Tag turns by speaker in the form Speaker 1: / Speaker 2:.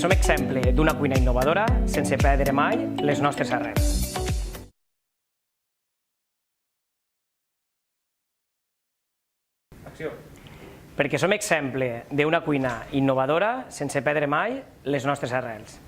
Speaker 1: Som exemple d'una cuina innovadora sense perdre mai les nostres arrels. Perquè som exemple d'una cuina innovadora sense perdre mai les nostres arrels.